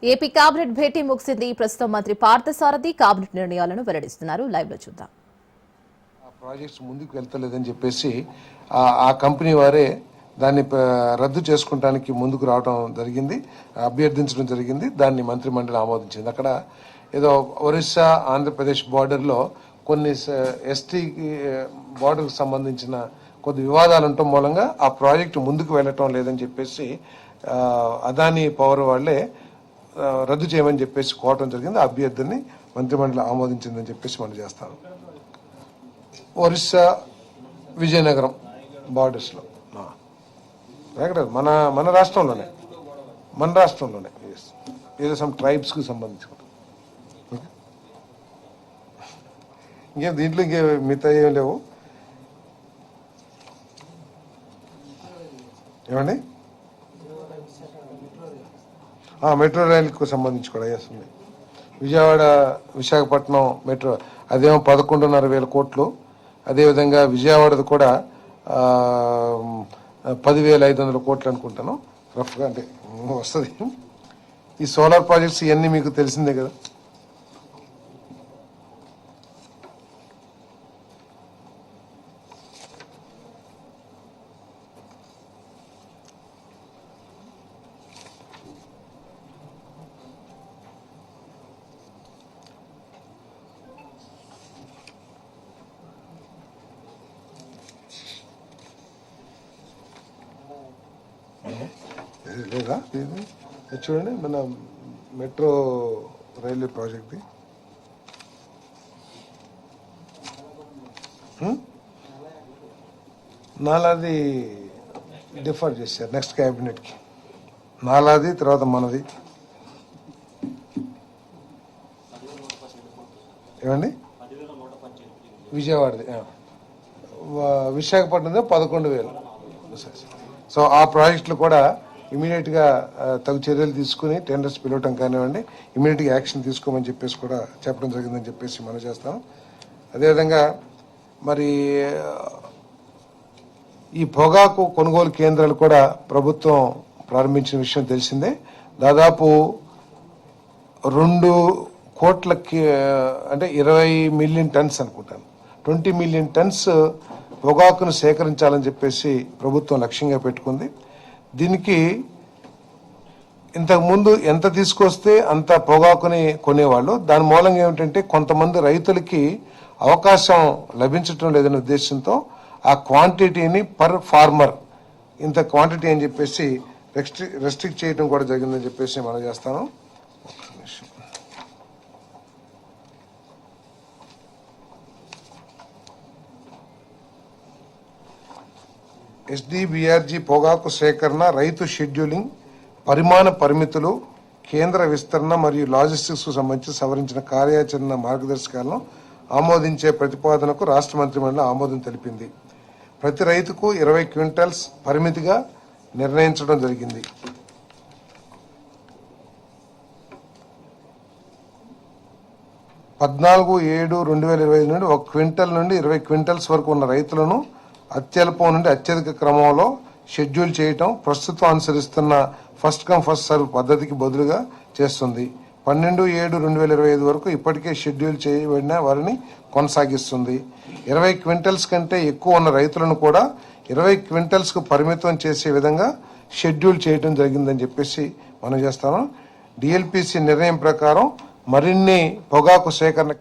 AP cabinet భేటీ ముగిసింది. ప్రస్తుతం మంత్రి పార్థసారథి కేబినెట్ నిర్ణయాలను వెల్లడిస్తున్నారు. లైవ్ లో చూద్దాం. ప్రాజెక్ట్స్ ముందుకు వెళ్తలేదని చెప్పేసి ఆ కంపెనీ వారే దాన్ని రద్దు చేసుకోవడానికి ముందుకు రావడం జరిగింది, అభ్యర్థించడం జరిగింది. దాన్ని మంత్రి మండలి ఆమోదించింది. అక్కడ ఏదో ఒరిస్సా ఆంధ్రప్రదేశ్ బార్డర్లో కొన్ని ఎస్టీ బార్డర్కి సంబంధించిన కొద్ది వివాదాలు ఉండటం మూలంగా ఆ ప్రాజెక్టు ముందుకు వెళ్ళటం లేదని చెప్పేసి అదానీ పవర్ వాళ్లే రద్దు చేయమని చెప్పేసి కోరటం జరిగింది. ఆ అభ్యర్థిని మంత్రిమండలి ఆమోదించిందని చెప్పేసి మనం చేస్తాం. ఒరిస్సా విజయనగరం బార్డర్స్లో ఎక్కడ మన రాష్ట్రంలోనే ఏదో సమ్ ట్రైబ్స్కి సంబంధించి ఇంకేం దీంట్లో మిగతా ఏం లేవు. ఏమండి మెట్రో రైలుకు సంబంధించి కూడా వేస్తుంది. విజయవాడ విశాఖపట్నం మెట్రో అదేమో 11,500 కోట్లు. అదేవిధంగా విజయవాడది కూడా 10,500 కోట్లు అనుకుంటాను రఫ్గా, అంటే వస్తుంది. ఈ సోలార్ ప్రాజెక్ట్స్ ఇవన్నీ మీకు తెలిసిందే కదా. లేదా చూడండి, మన మెట్రో రైల్వే ప్రాజెక్ట్ నాలాది డిఫర్ చేశారు నెక్స్ట్ క్యాబినెట్కి. నాలాది తర్వాత మనది ఏమండి విజయవాడది, విశాఖపట్నంలో 11,000. సో ఆ ప్రాజెక్టులు కూడా ఇమీడియట్గా తగు చర్యలు తీసుకుని టెండర్స్ పిలవటం కానివ్వండి, ఇమీడియట్గా యాక్షన్ తీసుకోమని చెప్పేసి కూడా చెప్పడం జరిగిందని చెప్పేసి మనం చేస్తాం. అదేవిధంగా మరి ఈ పొగాకు కొనుగోలు కేంద్రాలు కూడా ప్రభుత్వం ప్రారంభించిన విషయం తెలిసిందే. దాదాపు 2 కోట్లకి అంటే 20 మిలియన్ టన్స్ అనుకుంటాను, 20 మిలియన్ టన్స్ పొగాకును సేకరించాలని చెప్పేసి ప్రభుత్వం లక్ష్యంగా పెట్టుకుంది. దీనికి ఇంతకుముందు ఎంత తీసుకొస్తే అంత పొగాకుని కొనేవాళ్ళు. దాని మూలంగా ఏమిటంటే కొంతమంది రైతులకి అవకాశం లభించటం లేదనే ఉద్దేశంతో ఆ క్వాంటిటీని పర్ ఫార్మర్ ఇంత క్వాంటిటీ అని చెప్పేసి రెస్ట్రిక్ట్ చేయడం కూడా జరిగిందని చెప్పేసి మనం చేస్తాను. ఎస్డిబిఆర్జీ పొగాకు సేకరణ, రైతు షెడ్యూలింగ్, పరిమాణ పరిమితులు, కేంద్ర విస్తరణ మరియు లాజిస్టిక్స్ కు సంబంధించి సవరించిన కార్యాచరణ మార్గదర్శకాలను ఆమోదించే ప్రతిపాదనకు రాష్ట్ర మంత్రిమండలి ఆమోదం తెలిపింది. ప్రతి రైతుకు 20 క్వింటల్స్ పరిమితిగా నిర్ణయించడం జరిగింది. పద్నాలుగు 7/2025 నుండి 1 క్వింటల్ నుండి 20 క్వింటల్స్ వరకు ఉన్న రైతులను అత్యల్పం నుండి అత్యధిక క్రమంలో షెడ్యూల్ చేయటం ప్రస్తుతం అనుసరిస్తున్న ఫస్ట్ కమ్ ఫస్ట్ సర్వ్ పద్ధతికి బదులుగా చేస్తుంది. 12/7/2025 వరకు ఇప్పటికే షెడ్యూల్ చేయబడిన వారిని కొనసాగిస్తుంది. 20 క్వింటల్స్ కంటే ఎక్కువ ఉన్న రైతులను కూడా 20 క్వింటల్స్ కు పరిమితం చేసే విధంగా షెడ్యూల్ చేయడం జరిగిందని చెప్పేసి మనం చేస్తాము. డిఎల్పిసి నిర్ణయం ప్రకారం మరిన్ని పొగాకు సేకరణ